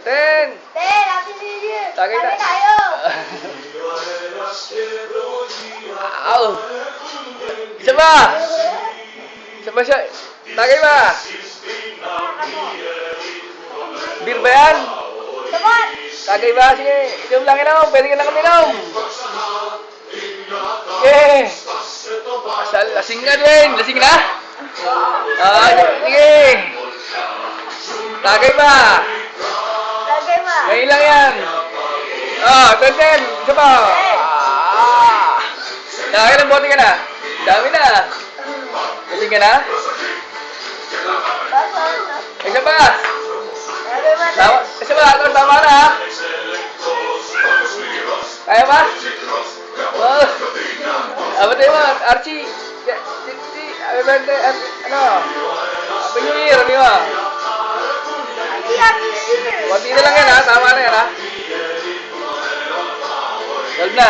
Ten. Happy New Year! Tagay Tagay na. tayo! Ow. Isa ba? Isa ba siya? Tagay ba? Beer ba yan? Sabat! Tagay ba? Sige, inom lang inom. Pwede ka na kami inom. Sige. Asal, lasing nga din. Lasing na? Sige. Tagay ba? Tagay ba? Ngayon lang yan. Ten. Isa ba? Tagay ng bote ka na. Dami na. Lasing ka na? Isa ba? Tagay ba? Isa ba? Tama na ha? Kaya ba? Oh. Abot mo, Archie. Happy birthday. Ano? Happy New Year, di ba? Happy New Year! Konti na lang yan ha. Tama na yan ha. 12 na.